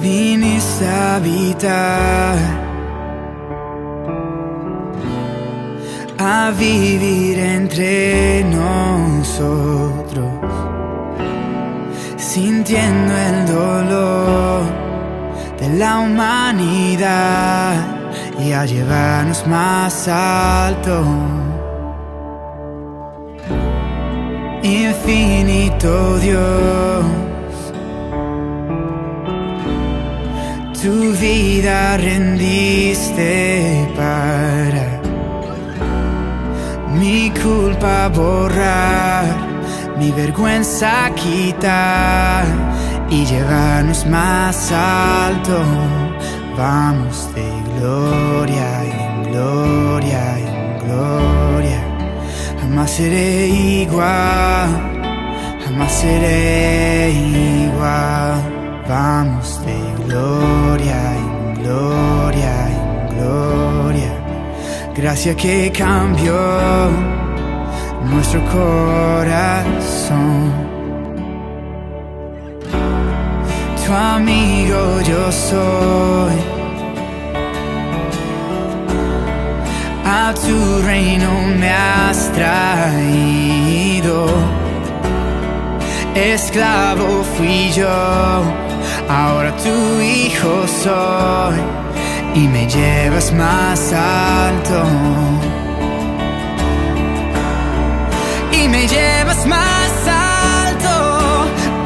Viniste a habitar, a vivir entre nosotros, sintiendo el dolor de la humanidad y a llevarnos más alto. Infinito Dios, tu vida rendiste para mi culpa borrar, mi vergüenza quitar y llevarnos más alto. Vamos de gloria en gloria en gloria. Jamás seré igual, jamás seré igual. Vamos de gloria en gloria en gloria. Gracia que cambió nuestro corazón. Tu amigo yo soy, a tu reino me has traído. Esclavo fui yo, ahora tu hijo soy y me llevas más alto. Y me llevas más alto.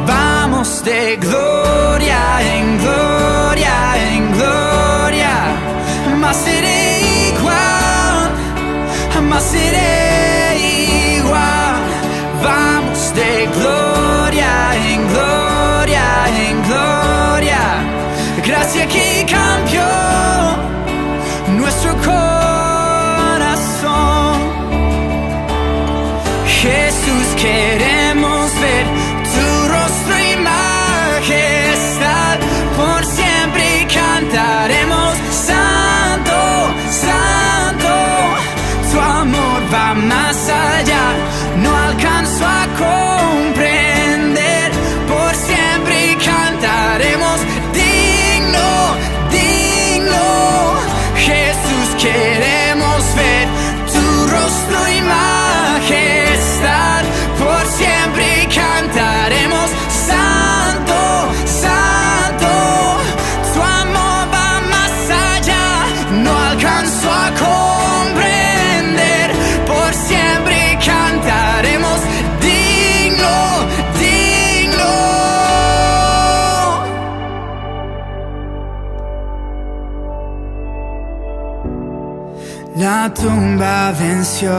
Vamos de gloria en gloria en gloria. Jamás seré igual, jamás seré igual. Vamos de gloria en gloria en gloria. Gracia que cambió nuestro corazón. Jesús, queremos ver tu rostro y majestad. Por siempre cantaremos santo, santo. Tu amor va más allá, no alcanzo a comprender. Por siempre cantaremos digno, digno. Jesús, queremos ver tu rostro y majestad. Por siempre cantaremos santo, santo. Tu amor va más allá, no alcanzo a comprender. Por siempre cantaremos digno, digno. La tumba venció,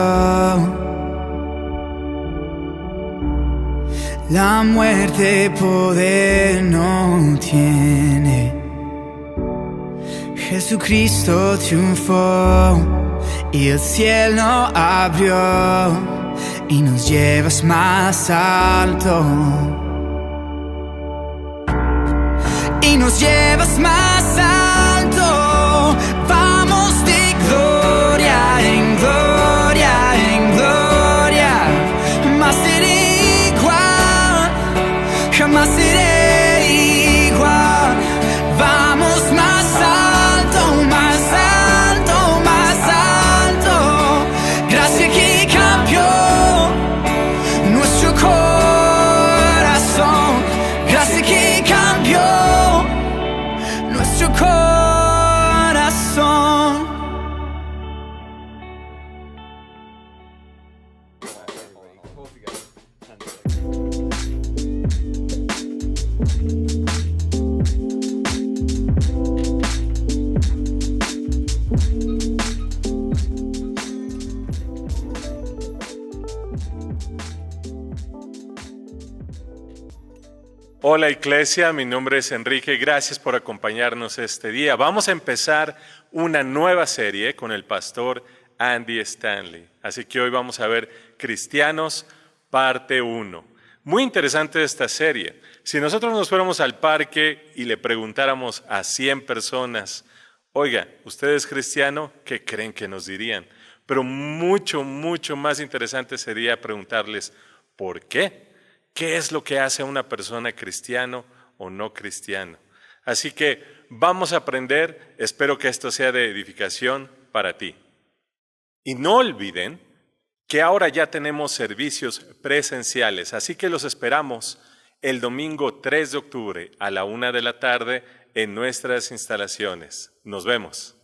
la muerte poder no tiene. Jesucristo triunfó y el cielo abrió y nos llevas más alto. Y nos llevas más alto. Vamos de gloria en gloria en gloria. Jamás seré igual, jamás seré igual. Vamos más alto, más alto, más alto. Gracia que cambió nuestro corazón. Gracia que cambió nuestro corazón. Hola Iglesia, mi nombre es Enrique, gracias por acompañarnos este día. Vamos a empezar una nueva serie con el pastor Andy Stanley. Así que hoy vamos a ver Cristianos Parte 1. Muy interesante esta serie. Si nosotros nos fuéramos al parque y le preguntáramos a 100 personas, oiga, ¿usted es cristiano? ¿Qué creen que nos dirían? Pero mucho más interesante sería preguntarles, ¿por qué? ¿Qué es lo que hace a una persona cristiano o no cristiano? Así que vamos a aprender, espero que esto sea de edificación para ti. Y no olviden que ahora ya tenemos servicios presenciales, así que los esperamos el domingo 3 de octubre a la 1 de la tarde en nuestras instalaciones. Nos vemos.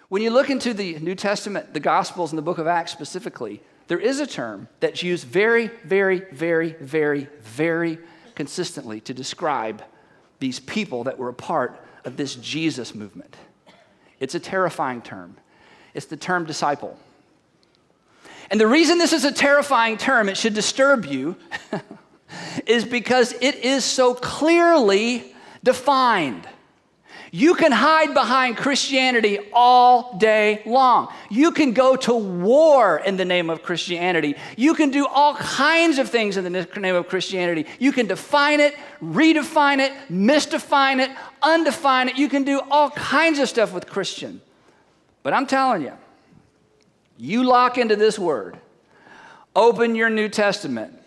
When you look into the New Testament, the Gospels and the book of Acts specifically, there is a term that's used very consistently to describe these people that were a part of this Jesus movement. It's a terrifying term. It's the term disciple. And the reason this is a terrifying term, it should disturb you, is because it is so clearly defined. You can hide behind Christianity all day long. You can go to war in the name of Christianity. You can do all kinds of things in the name of Christianity. You can define it, redefine it, misdefine it, undefine it. You can do all kinds of stuff with Christian. But I'm telling you, you lock into this word, open your New Testament,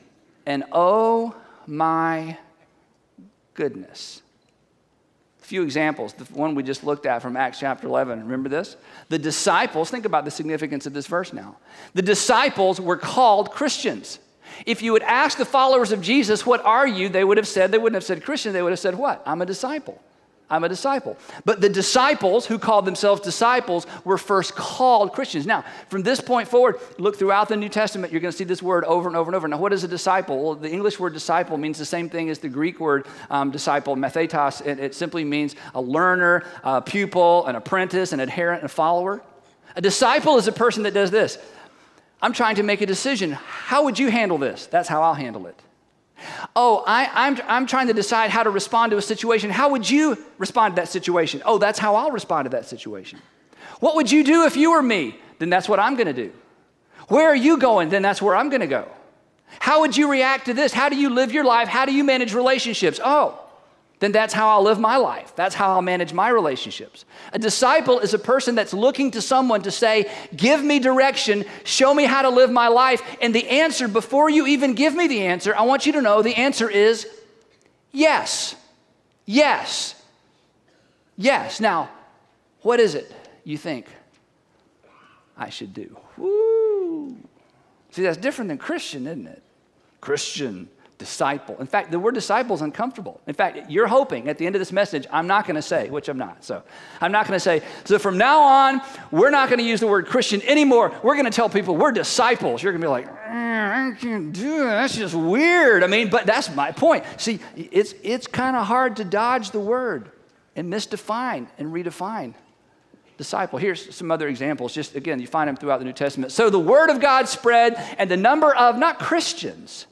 and oh my goodness. A few examples. The one we just looked at from Acts chapter 11. Remember this? The disciples, think about the significance of this verse now. The disciples were called Christians. If you would ask the followers of Jesus, what are you? They wouldn't have said Christian. They would have said what? I'm a disciple. I'm a disciple. But the disciples who called themselves disciples were first called Christians. Now, from this point forward, look throughout the New Testament, you're going to see this word over and over and over. Now, what is a disciple? Well, the English word disciple means the same thing as the Greek word disciple, mathetos. It simply means a learner, a pupil, an apprentice, an adherent, and a follower. A disciple is a person that does this. I'm trying to make a decision. How would you handle this? That's how I'll handle it. Oh, I'm trying to decide how to respond to a situation. How would you respond to that situation? Oh, that's how I'll respond to that situation. What would you do if you were me? Then that's what I'm going to do. Where are you going? Then that's where I'm going to go. How would you react to this? How do you live your life? How do you manage relationships? Oh, then that's how I'll live my life. That's how I'll manage my relationships. A disciple is a person that's looking to someone to say, give me direction, show me how to live my life. And the answer, before you even give me the answer, I want you to know the answer is yes. Yes. Yes. Now, what is it you think I should do. Woo! See, that's different than Christian, isn't it? Christian, disciple. In fact, the word disciple is uncomfortable. In fact, you're hoping at the end of this message, I'm not going to say, which I'm not. So I'm not going to say, so from now on, we're not going to use the word Christian anymore. We're going to tell people we're disciples. You're going to be like, I can't do it. That's just weird. I mean, but that's my point. See, it's kind of hard to dodge the word and misdefine and redefine disciple. Here's some other examples. Just again, you find them throughout the New Testament. So the word of God spread, and the number of, not Christians,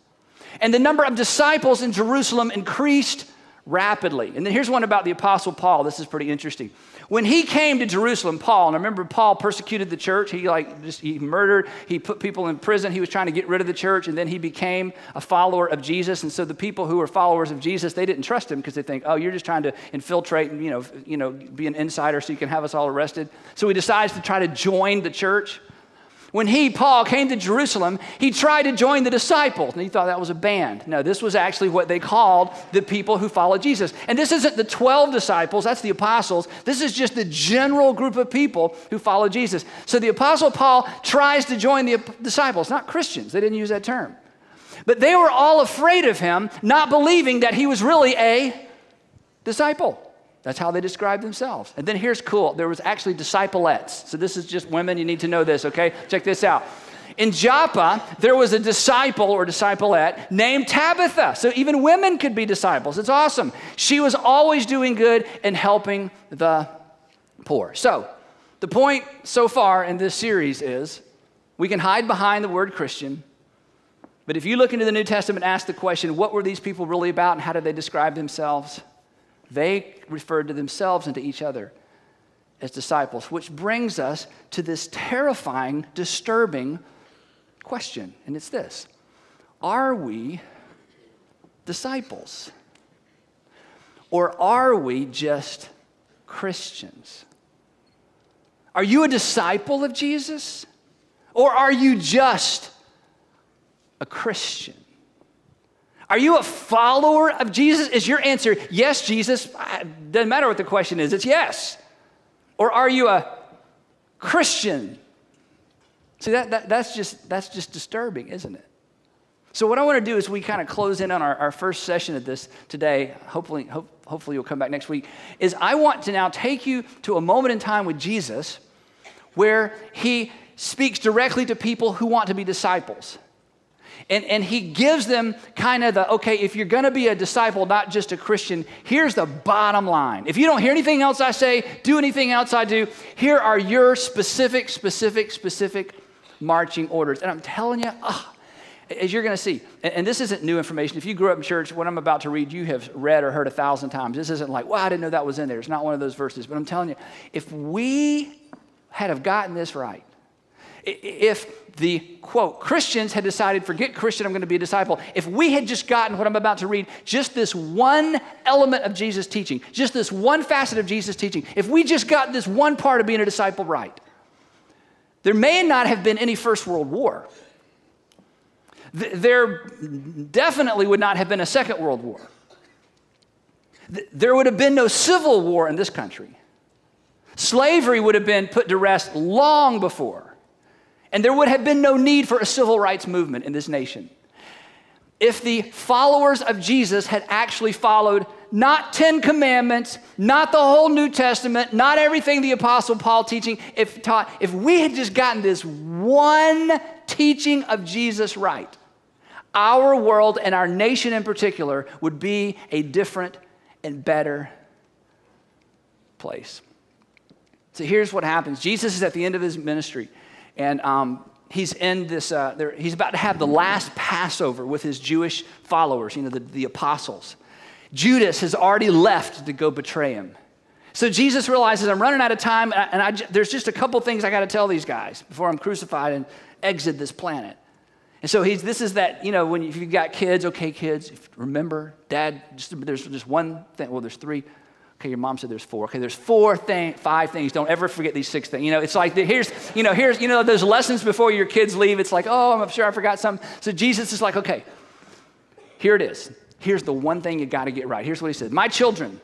and the number of disciples in Jerusalem increased rapidly. And then here's one about the Apostle Paul. This is pretty interesting. When he came to Jerusalem, Paul, and I remember Paul persecuted the church. He murdered, he put people in prison. He was trying to get rid of the church, and then he became a follower of Jesus. And so the people who were followers of Jesus, they didn't trust him because they think, oh, you're just trying to infiltrate and, be an insider so you can have us all arrested. So he decides to try to join the church. When Paul, came to Jerusalem, he tried to join the disciples, and he thought that was a band. No, this was actually what they called the people who followed Jesus. And this isn't the 12 disciples, that's the apostles. This is just the general group of people who follow Jesus. So the apostle Paul tries to join the disciples, not Christians. They didn't use that term. But they were all afraid of him, not believing that he was really a disciple. That's how they describe themselves. And then here's cool. There was actually disciplettes. So this is just women. You need to know this, okay? Check this out. In Joppa, there was a disciple or disciplet named Tabitha. So even women could be disciples. It's awesome. She was always doing good and helping the poor. So the point so far in this series is we can hide behind the word Christian, but if you look into the New Testament and ask the question, what were these people really about and how did they describe themselves? They referred to themselves and to each other as disciples, which brings us to this terrifying, disturbing question, and it's this: are we disciples? Or are we just Christians? Are you a disciple of Jesus? Or are you just a Christian? Are you a follower of Jesus? Is your answer, yes, Jesus? Doesn't matter what the question is, it's yes. Or are you a Christian? See, that's just disturbing, isn't it? So what I want to do is we kind of close in on our first session of this today. Hopefully you'll come back next week. Is I want to now take you to a moment in time with Jesus where he speaks directly to people who want to be disciples. And he gives them kind of okay, if you're going to be a disciple, not just a Christian, here's the bottom line. If you don't hear anything else I say, do anything else I do, here are your specific marching orders. And I'm telling you, as you're going to see, and this isn't new information. If you grew up in church, what I'm about to read, you have read or heard 1,000 times. This isn't like, wow, I didn't know that was in there. It's not one of those verses. But I'm telling you, if we had have gotten this right, if the, quote, Christians had decided, forget Christian, I'm going to be a disciple. If we had just gotten what I'm about to read, just this one element of Jesus' teaching, just this one facet of Jesus' teaching, if we just got this one part of being a disciple right, there may not have been any First World War. There definitely would not have been a Second World War. There would have been no civil war in this country. Slavery would have been put to rest long before. And there would have been no need for a civil rights movement in this nation if the followers of Jesus had actually followed not 10 commandments, not the whole New Testament, not everything the Apostle Paul teaching, if we had just gotten this one teaching of Jesus right, our world and our nation in particular would be a different and better place. So here's what happens. Jesus is at the end of his ministry. And he's in this, he's about to have the last Passover with his Jewish followers, the apostles. Judas has already left to go betray him. So Jesus realizes, I'm running out of time, and there's just a couple things I got to tell these guys before I'm crucified and exit this planet. And so this is that, if you've got kids, okay, kids, remember, Dad, there's just one thing, well, there's three. Okay, your mom said there's four. Okay, there's 5 things. Don't ever forget these 6 things. It's like here's those lessons before your kids leave. It's like, oh, I'm sure I forgot something. So Jesus is like, okay, here it is. Here's the one thing you got to get right. Here's what he said: my children,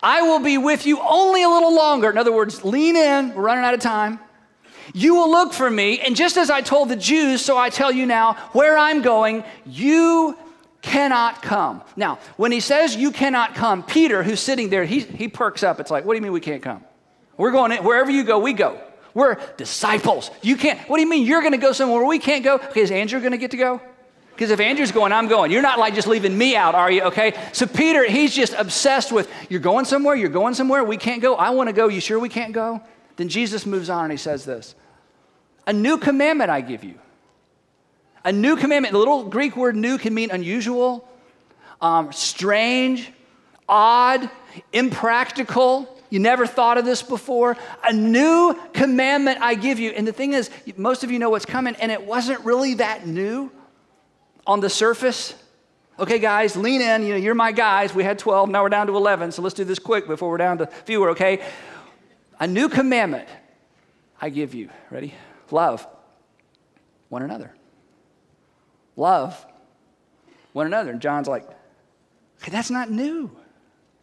I will be with you only a little longer. In other words, lean in. We're running out of time. You will look for me, and just as I told the Jews, so I tell you now, where I'm going, you cannot come. Now, when he says you cannot come, Peter, who's sitting there, he perks up. It's like, what do you mean we can't come? We're going in, wherever you go, we go. We're disciples. You can't, what do you mean you're going to go somewhere where we can't go? Okay, is Andrew going to get to go? Because if Andrew's going, I'm going. You're not like just leaving me out, are you? Okay, so Peter, he's just obsessed with, you're going somewhere, we can't go. I want to go, you sure we can't go? Then Jesus moves on and he says this, a new commandment I give you. A new commandment, the little Greek word new can mean unusual, strange, odd, impractical. You never thought of this before. A new commandment I give you. And the thing is, most of you know what's coming, and it wasn't really that new on the surface. Okay, guys, lean in. You know, you're my guys. We had 12, now we're down to 11, so let's do this quick before we're down to fewer, okay? A new commandment I give you. Ready? Love one another. Love one another. And John's like, hey, that's not new.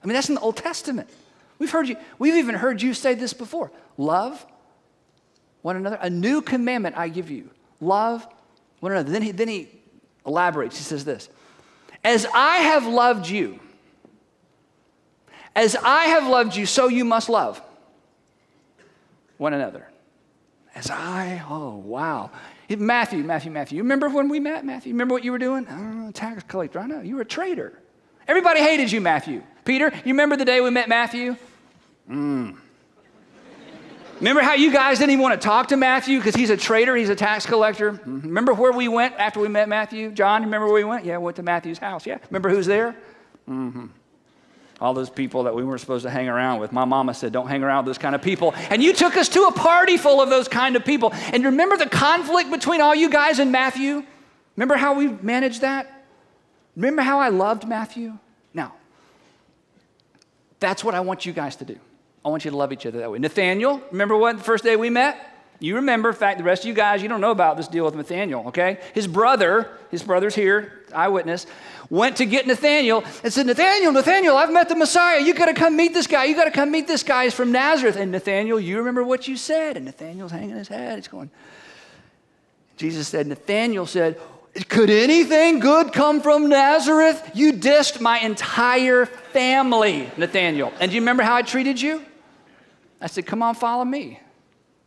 I mean, that's in the Old Testament. We've even heard you say this before. Love one another. A new commandment I give you. Love one another. Then he elaborates. He says this. As I have loved you, so you must love one another. Oh, wow. Matthew. You remember when we met, Matthew? You remember what you were doing? Tax collector. I know. You were a traitor. Everybody hated you, Matthew. Peter, you remember the day we met Matthew? Remember how you guys didn't even want to talk to Matthew because he's a traitor, he's a tax collector? Remember where we went after we met Matthew? John, remember where we went? Yeah, we went to Matthew's house. Yeah. Remember who's there? All those people that we weren't supposed to hang around with. My mama said, don't hang around with those kind of people. And you took us to a party full of those kind of people. And remember the conflict between all you guys and Matthew? Remember how we managed that? Remember how I loved Matthew? Now, that's what I want you guys to do. I want you to love each other that way. Nathaniel, remember what the first day we met? You remember. In fact, the rest of you guys, you don't know about this deal with Nathaniel, okay? His brother's here, eyewitness, went to get Nathaniel and said, Nathaniel, I've met the Messiah. You got to come meet this guy. He's from Nazareth. And Nathaniel, you remember what you said. And Nathaniel's hanging his head. He's going, Nathaniel said, could anything good come from Nazareth? You dissed my entire family, Nathaniel. And do you remember how I treated you? I said, come on, follow me.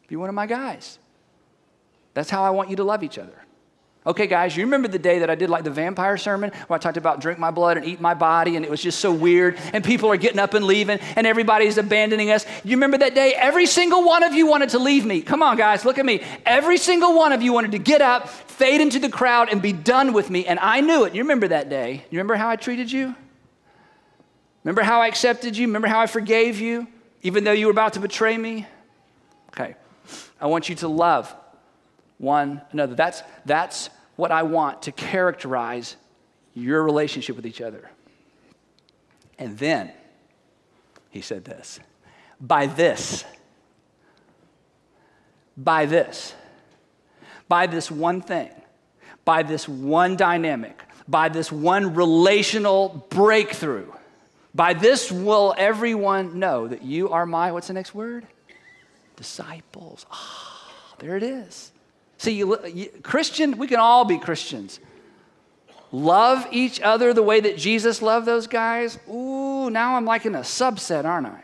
Be one of my guys. That's how I want you to love each other. Okay, guys, you remember the day that I did like the vampire sermon where I talked about drink my blood and eat my body, and it was just so weird, and people are getting up and leaving, and everybody's abandoning us. You remember that day? Every single one of you wanted to leave me. Come on, guys, look at me. Every single one of you wanted to get up, fade into the crowd, and be done with me, and I knew it. You remember that day? You remember how I treated you? Remember how I accepted you? Remember how I forgave you, even though you were about to betray me? Okay. I want you to love one another. That's what I want to characterize your relationship with each other. And then he said this, by this one thing, by this one dynamic, by this one relational breakthrough, by this will everyone know that you are my, what's the next word? Disciples. There it is. See, Christian, we can all be Christians. Love each other the way that Jesus loved those guys. Ooh, now I'm like in a subset, aren't I?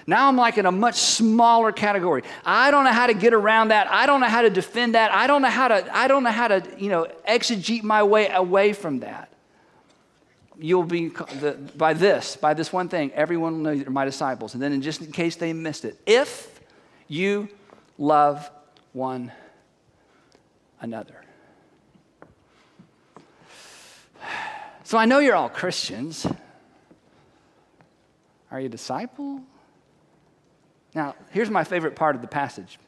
Now I'm like in a much smaller category. I don't know how to get around that. I don't know how to defend that. I don't know how to, exegete my way away from that. You'll be, by this one thing, everyone will know you're my disciples. And then just in case they missed it, if you love one another. So I know you're all Christians. Are you a disciple? Now, here's my favorite part of the passage.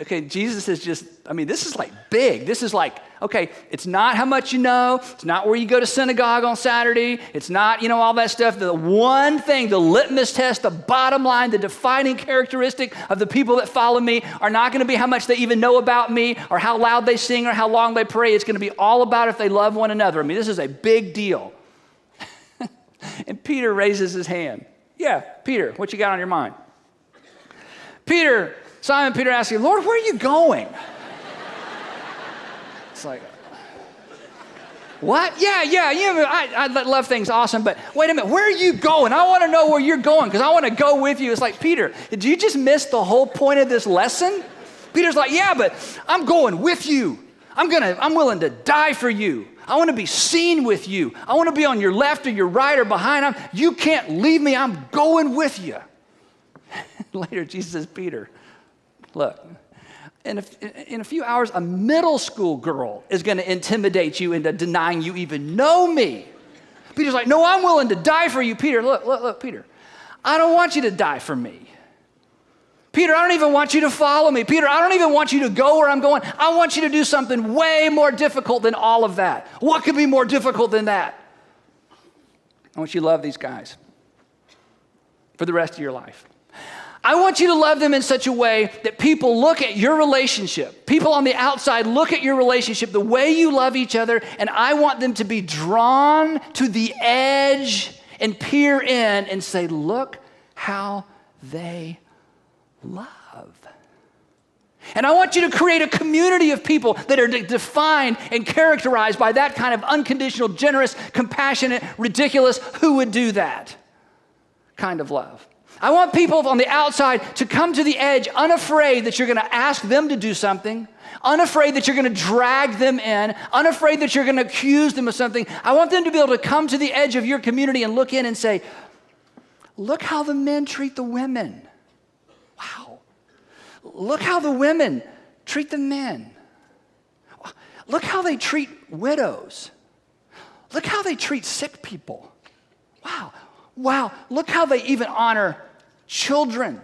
Okay, Jesus is just, this is like big. This is like, okay, it's not how much you know. It's not where you go to synagogue on Saturday. It's not, all that stuff. The one thing, the litmus test, the bottom line, the defining characteristic of the people that follow me are not going to be how much they even know about me or how loud they sing or how long they pray. It's going to be all about if they love one another. This is a big deal. And Peter raises his hand. Yeah, Peter, what you got on your mind? Peter Simon Peter asking, Lord, where are you going? It's like, what? Yeah, I love things awesome, but wait a minute, where are you going? I want to know where you're going because I want to go with you. It's like, Peter, did you just miss the whole point of this lesson? Peter's like, yeah, but I'm going with you. I'm willing to die for you. I want to be seen with you. I want to be on your left or your right or behind. You can't leave me. I'm going with you. Later, Jesus says, Peter, look, in a few hours, a middle school girl is going to intimidate you into denying you even know me. Peter's like, no, I'm willing to die for you. Peter, look, Peter, I don't want you to die for me. Peter, I don't even want you to follow me. Peter, I don't even want you to go where I'm going. I want you to do something way more difficult than all of that. What could be more difficult than that? I want you to love these guys for the rest of your life. I want you to love them in such a way that people look at your relationship. People on the outside look at your relationship, the way you love each other, and I want them to be drawn to the edge and peer in and say, look how they love. And I want you to create a community of people that are defined and characterized by that kind of unconditional, generous, compassionate, ridiculous, who would do that kind of love. I want people on the outside to come to the edge unafraid that you're going to ask them to do something, unafraid that you're going to drag them in, unafraid that you're going to accuse them of something. I want them to be able to come to the edge of your community and look in and say, look how the men treat the women. Wow. Look how the women treat the men. Look how they treat widows. Look how they treat sick people. Wow. Look how they even honor children.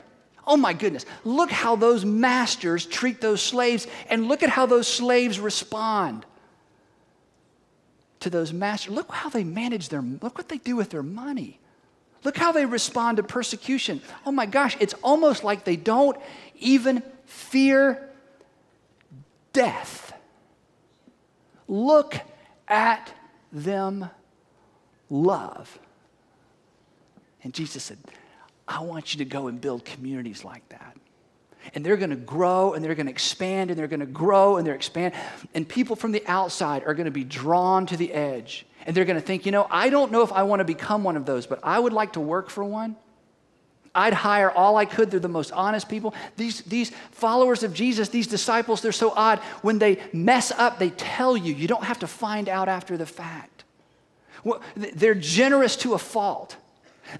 Oh my goodness. Look how those masters treat those slaves, and look at how those slaves respond to those masters. Look how they manage look what they do with their money. Look how they respond to persecution. Oh my gosh, it's almost like they don't even fear death. Look at them love. And Jesus said, I want you to go and build communities like that. And they're going to grow, and they're going to expand, and they're going to grow, and they're expand. And people from the outside are going to be drawn to the edge. And they're going to think, I don't know if I want to become one of those, but I would like to work for one. I'd hire all I could. They're the most honest people. These followers of Jesus, these disciples, they're so odd. When they mess up, they tell you. You don't have to find out after the fact. Well, they're generous to a fault.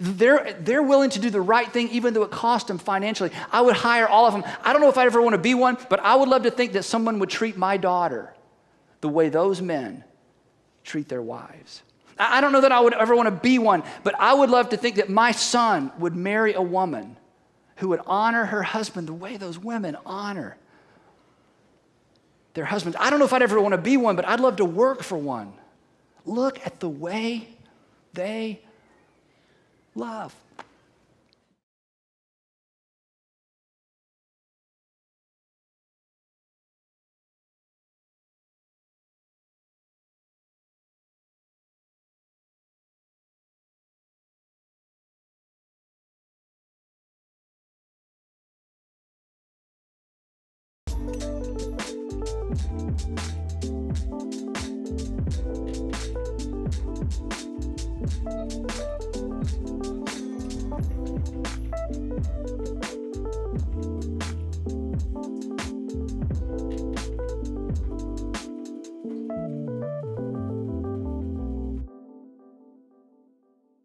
They're willing to do the right thing even though it cost them financially. I would hire all of them. I don't know if I'd ever want to be one, but I would love to think that someone would treat my daughter the way those men treat their wives. I don't know that I would ever want to be one, but I would love to think that my son would marry a woman who would honor her husband the way those women honor their husbands. I don't know if I'd ever want to be one, but I'd love to work for one. Look at the way they love.